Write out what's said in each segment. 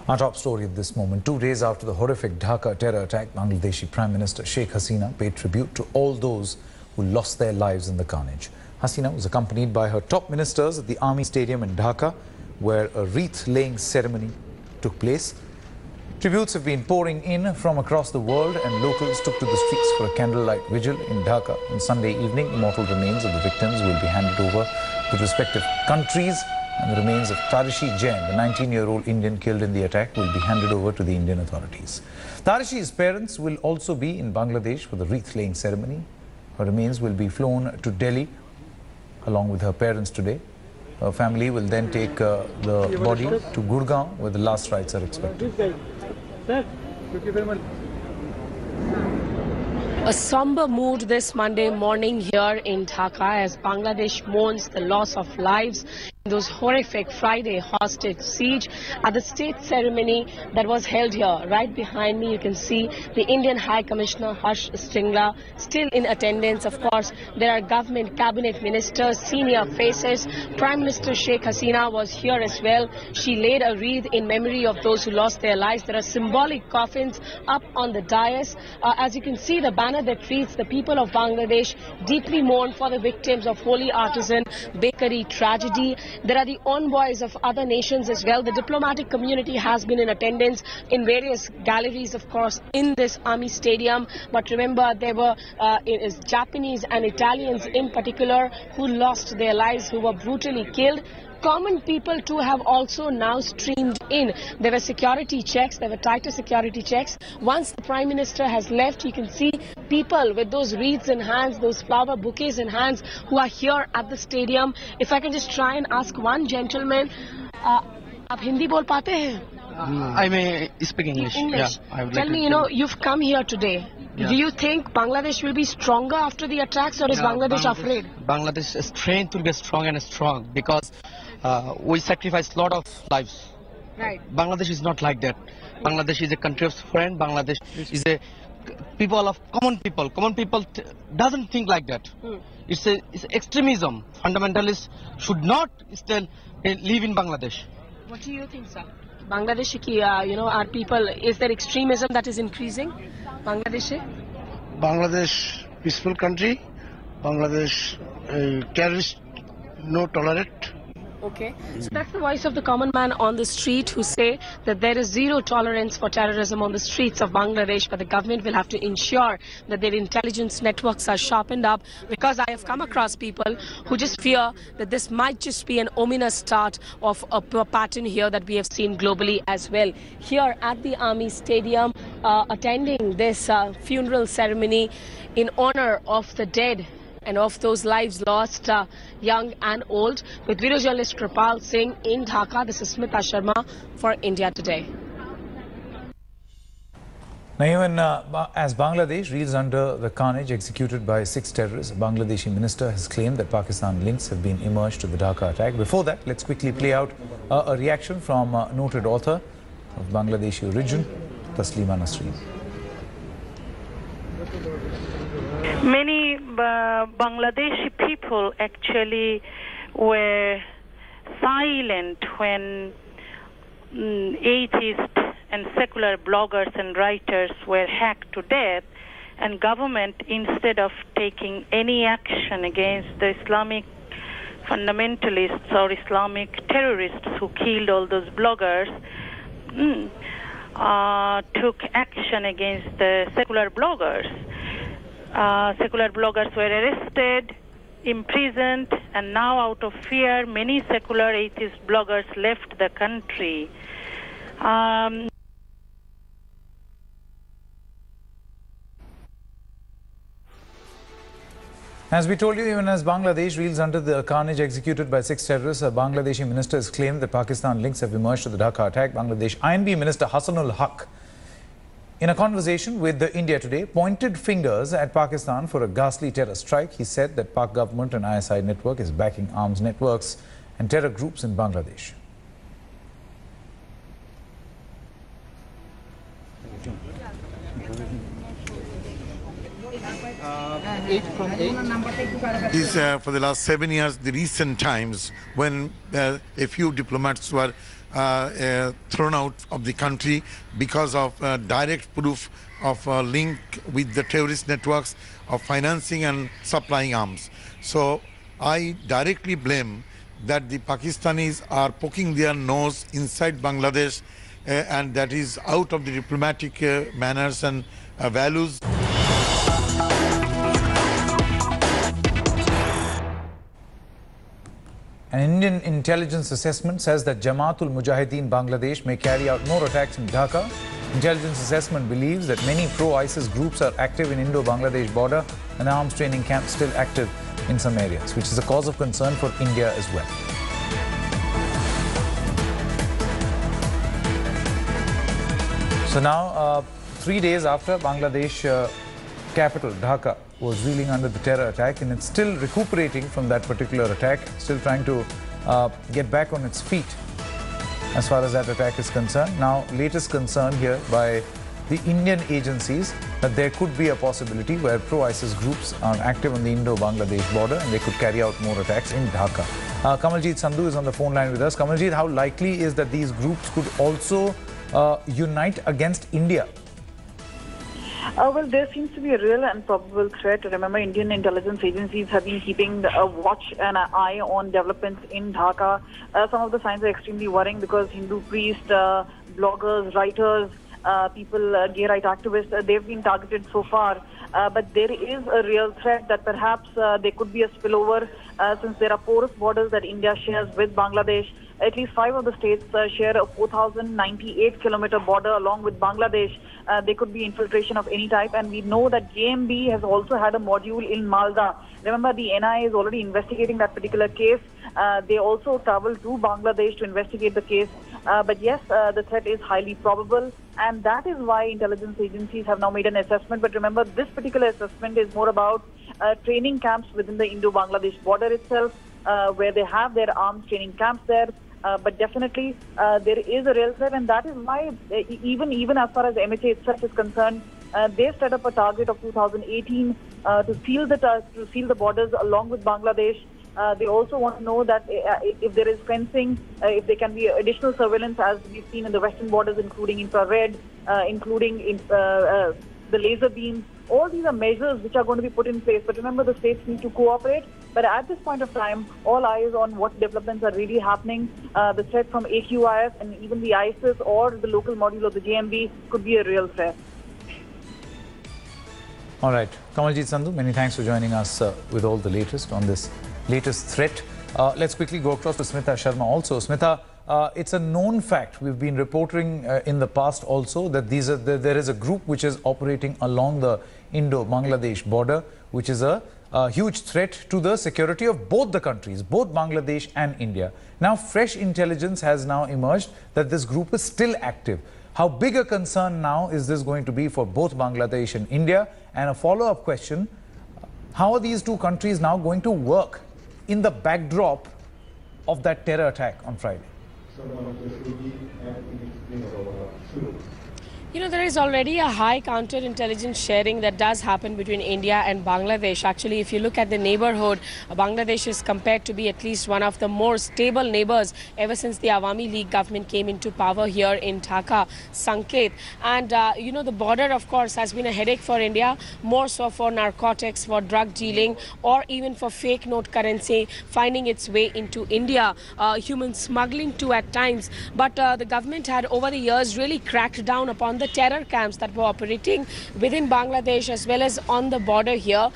Our top story at this moment: 2 days after the horrific Dhaka terror attack, Bangladeshi Prime Minister Sheikh Hasina paid tribute to all those who lost their lives in the carnage. Hasina was accompanied by her top ministers at the Army Stadium in Dhaka, where a wreath-laying ceremony took place. Tributes have been pouring in from across the world, and locals took to the streets for a candlelight vigil in Dhaka. On Sunday evening, immortal remains of the victims will be handed over to respective countries, and the remains of Tarishi Jain, the 19-year-old Indian killed in the attack, will be handed over to the Indian authorities. Tarishi's parents will also be in Bangladesh for the wreath-laying ceremony. Her remains will be flown to Delhi along with her parents today. Her family will then take the body to Gurgaon, where the last rites are expected. A somber mood this Monday morning here in Dhaka as Bangladesh mourns the loss of lives in those horrific Friday hostage siege. At the state ceremony that was held here, right behind me, you can see the Indian High Commissioner Harsh Stingla still in attendance. Of course, there are government cabinet ministers, senior faces. Prime Minister Sheikh Hasina was here as well. She laid a wreath in memory of those who lost their lives. There are symbolic coffins up on the dais. As you can see, the banner that reads, "The people of Bangladesh deeply mourn for the victims of Holy Artisan Bakery tragedy." There are the envoys of other nations as well. The diplomatic community has been in attendance in various galleries, of course, in this army stadium. But remember, there were Japanese and Italians in particular who lost their lives, who were brutally killed. Common people too have also now streamed in. There were security checks, there were tighter security checks. Once the Prime Minister has left, you can see people with those wreaths in hands, those flower bouquets in hands, who are here at the stadium. If I can just try and ask one gentleman, आप हिंदी बोल पाते हैं? I may speak English. English. Yeah, Tell me, you've come here today. Yeah. Do you think Bangladesh will be stronger after the attacks, or is Bangladesh afraid? Bangladesh's strength will be strong and strong because we sacrificed a lot of lives. Right. Bangladesh is not like that. Bangladesh is a country of friend. Bangladesh is a people of common people. Common people doesn't think like that. It's extremism. Fundamentalists should not still live in Bangladesh. What do you think, sir? Bangladesh ki, our people, is there extremism that is increasing? Bangladesh? Bangladesh peaceful country. Bangladesh terrorist no tolerate. Okay, so that's the voice of the common man on the street who say that there is zero tolerance for terrorism on the streets of Bangladesh, but the government will have to ensure that their intelligence networks are sharpened up, because I have come across people who just fear that this might just be an ominous start of a pattern here that we have seen globally as well. Here at the Army Stadium, attending this funeral ceremony in honor of the dead and of those lives lost, young and old. With video journalist Kripal Singh in Dhaka, this is Smita Sharma for India Today. Now, even as Bangladesh reels under the carnage executed by 6 terrorists, a Bangladeshi minister has claimed that Pakistan links have been emerged to the Dhaka attack. Before that, let's quickly play out a reaction from noted author of Bangladeshi origin, Taslima Nasreen. Many Bangladeshi people actually were silent when atheist and secular bloggers and writers were hacked to death, and government, instead of taking any action against the Islamic fundamentalists or Islamic terrorists who killed all those bloggers, took action against the secular bloggers. Secular bloggers were arrested, imprisoned, and now out of fear, many secular atheist bloggers left the country. As we told you, even as Bangladesh reels under the carnage executed by 6 terrorists, a Bangladeshi minister has claimed that Pakistan links have emerged to the Dhaka attack. Bangladesh INB Minister Hasanul Haq, in a conversation with the India Today, pointed fingers at Pakistan for a ghastly terror strike. He said that Pak government and ISI network is backing arms networks and terror groups in Bangladesh. 8 from 8. These for the last 7 years, the recent times when a few diplomats were thrown out of the country because of direct proof of link with the terrorist networks of financing and supplying arms. So I directly blame that the Pakistanis are poking their nose inside Bangladesh and that is out of the diplomatic manners and values. An Indian intelligence assessment says that Jamaatul Mujahideen Bangladesh may carry out more attacks in Dhaka. Intelligence assessment believes that many pro-ISIS groups are active in Indo-Bangladesh border and arms training camps still active in some areas, which is a cause of concern for India as well. So now, 3 days after Bangladesh capital Dhaka was reeling under the terror attack, and it's still recuperating from that particular attack, still trying to get back on its feet as far as that attack is concerned. Now, latest concern here by the Indian agencies that there could be a possibility where pro-ISIS groups are active on the Indo-Bangladesh border and they could carry out more attacks in Dhaka. Kamaljeet Sandhu is on the phone line with us. Kamaljeet, how likely is that these groups could also unite against India? Well, there seems to be a real and probable threat. Remember, Indian intelligence agencies have been keeping a watch and an eye on developments in Dhaka. Some of the signs are extremely worrying because Hindu priests, bloggers, writers, people, gay right activists, they've been targeted so far. But there is a real threat that perhaps there could be a spillover since there are porous borders that India shares with Bangladesh. At least 5 of the states share a 4,098-kilometer border along with Bangladesh. There could be infiltration of any type, and we know that JMB has also had a module in Malda. Remember, the NIA is already investigating that particular case. They also traveled to Bangladesh to investigate the case. But yes, the threat is highly probable, and that is why intelligence agencies have now made an assessment. But remember, this particular assessment is more about training camps within the Indo-Bangladesh border itself, where they have their arms training camps there. But definitely, there is a real threat, and that is why even as far as MHA itself is concerned, they've set up a target of 2018 to seal the borders along with Bangladesh. They also want to know that if there is fencing, if there can be additional surveillance, as we've seen in the western borders, including infrared, including the laser beams. All these are measures which are going to be put in place. But remember, the states need to cooperate. But at this point of time, all eyes on what developments are really happening. The threat from AQIS and even the ISIS or the local module of the JMB could be a real threat. All right. Kamaljeet Sandhu, many thanks for joining us with all the latest on this latest threat. Let's quickly go across to Smita Sharma also. Smita, it's a known fact. We've been reporting in the past also that there is a group which is operating along the Indo-Bangladesh border, which is a huge threat to the security of both the countries, both Bangladesh and India. Now, fresh intelligence has now emerged that this group is still active. How big a concern now is this going to be for both Bangladesh and India? And a follow-up question, how are these two countries now going to work in the backdrop of that terror attack on Friday? You know, there is already a high counterintelligence sharing that does happen between India and Bangladesh. Actually, if you look at the neighborhood, Bangladesh is compared to be at least one of the more stable neighbors ever since the Awami League government came into power here in Dhaka, Sanket. And, you know, the border, of course, has been a headache for India, more so for narcotics, for drug dealing, or even for fake note currency finding its way into India, human smuggling too at times. But the government had over the years really cracked down upon the terror camps that were operating within Bangladesh as well as on the border here.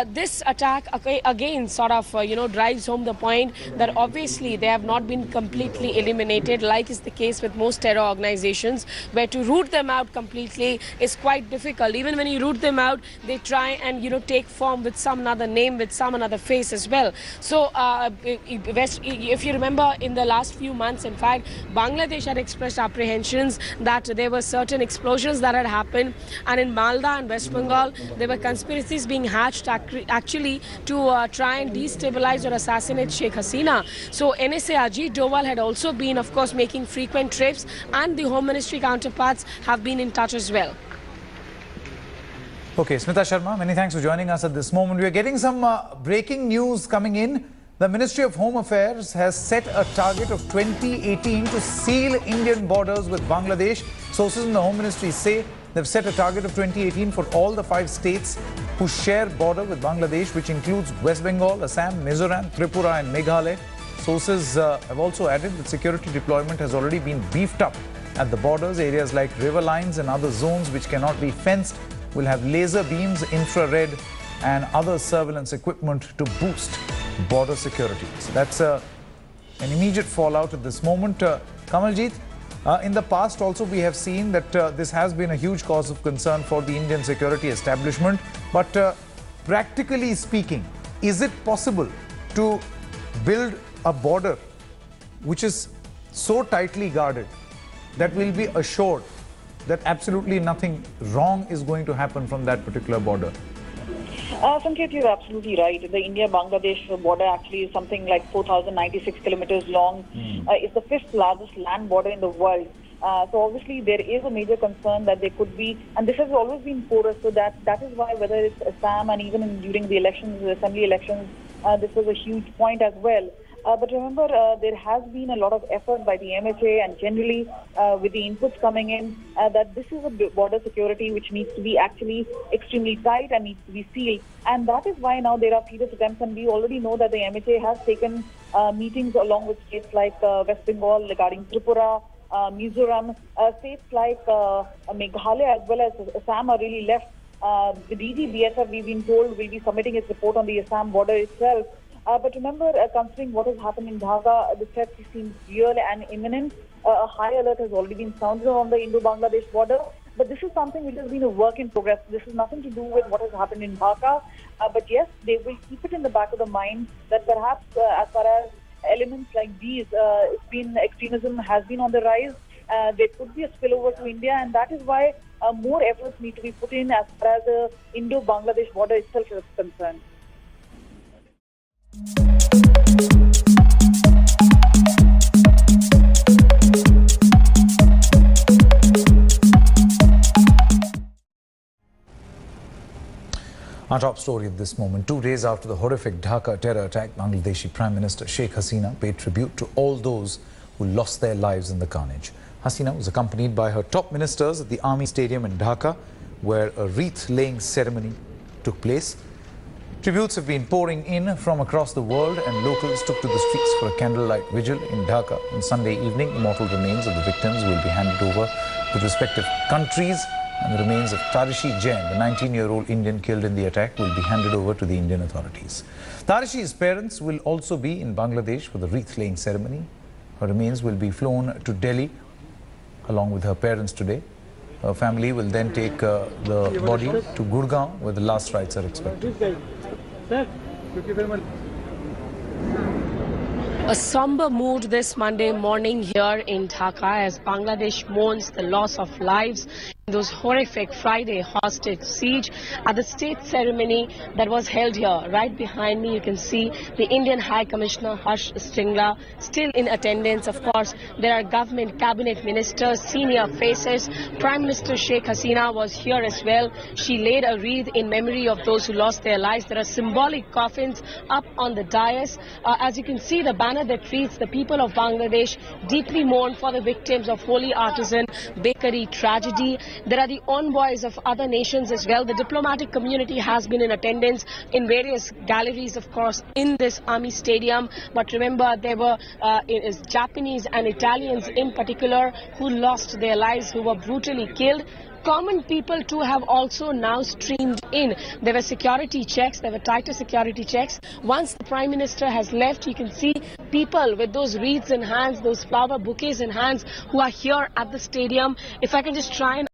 This attack again sort of drives home the point that obviously they have not been completely eliminated, like is the case with most terror organizations, where to root them out completely is quite difficult. Even when you root them out, they try and take form with some other name, with some another face as well. So if you remember, in the last few months, in fact, Bangladesh had expressed apprehensions that there were certain explosions that had happened, and in Malda and West Bengal there were conspiracies being hatched actually to try and destabilize or assassinate Sheikh Hasina. So NSA Ajit Doval had also been, of course, making frequent trips, and the Home Ministry counterparts have been in touch as well. Okay, Smita Sharma, many thanks for joining us at this moment. We are getting some breaking news coming in. The Ministry of Home Affairs has set a target of 2018 to seal Indian borders with Bangladesh. Sources in the Home Ministry say they've set a target of 2018 for all the 5 states who share border with Bangladesh, which includes West Bengal, Assam, Mizoram, Tripura and Meghalaya. Sources have also added that security deployment has already been beefed up at the borders. Areas like river lines and other zones which cannot be fenced will have laser beams, infrared and other surveillance equipment to boost border security. So that's an immediate fallout at this moment. Kamaljeet, in the past also we have seen that this has been a huge cause of concern for the Indian security establishment. But practically speaking, is it possible to build a border which is so tightly guarded that will be assured that absolutely nothing wrong is going to happen from that particular border? Sanket, you're absolutely right. The India-Bangladesh border actually is something like 4,096 kilometers long. It's the 5th largest land border in the world. So obviously there is a major concern that there could be, and this has always been porous, so that is why whether it's Assam and even during the elections, the assembly elections, this was a huge point as well. But remember, there has been a lot of effort by the MHA and generally with the inputs coming in that this is a border security which needs to be actually extremely tight and needs to be sealed. And that is why now there are furious attempts, and we already know that the MHA has taken meetings along with states like West Bengal regarding Tripura, Mizoram, states like Meghalaya as well as Assam are really left. The DGBSF, we've been told, will be submitting its report on the Assam border itself. But remember, considering what has happened in Dhaka, the threat seems real and imminent. A high alert has already been sounded on the Indo-Bangladesh border. But this is something which has been a work in progress. This has nothing to do with what has happened in Dhaka. But yes, they will keep it in the back of the mind that perhaps as far as elements like these, extremism has been on the rise. There could be a spillover to India, and that is why more efforts need to be put in as far as the Indo-Bangladesh border itself is concerned. Our top story at this moment. 2 days after the horrific Dhaka terror attack, Bangladeshi Prime Minister Sheikh Hasina paid tribute to all those who lost their lives in the carnage. Hasina was accompanied by her top ministers at the Army Stadium in Dhaka, where a wreath-laying ceremony took place. Tributes have been pouring in from across the world, and locals took to the streets for a candlelight vigil in Dhaka. On Sunday evening, immortal remains of the victims will be handed over to respective countries, and the remains of Tarishi Jain, the 19-year-old Indian killed in the attack, will be handed over to the Indian authorities. Tarishi's parents will also be in Bangladesh for the wreath-laying ceremony. Her remains will be flown to Delhi along with her parents today. Her family will then take the body to Gurgaon, where the last rites are expected. A somber mood this Monday morning here in Dhaka as Bangladesh mourns the loss of lives in those horrific Friday hostage siege. At the state ceremony that was held here, right behind me, you can see the Indian High Commissioner Harsh Stingla still in attendance. Of course, there are government cabinet ministers, senior faces. Prime Minister Sheikh Hasina was here as well. She laid a wreath in memory of those who lost their lives. There are symbolic coffins up on the dais. As you can see, the banner that reads, "The people of Bangladesh deeply mourn for the victims of Holy Artisan Bakery tragedy." There are the envoys of other nations as well. The diplomatic community has been in attendance in various galleries, of course, in this army stadium. But remember, there were Japanese and Italians in particular who lost their lives, who were brutally killed. Common people too have also now streamed in. There were security checks, there were tighter security checks. Once the Prime Minister has left, you can see people with those wreaths in hands, those flower bouquets in hands, who are here at the stadium. If I can just try and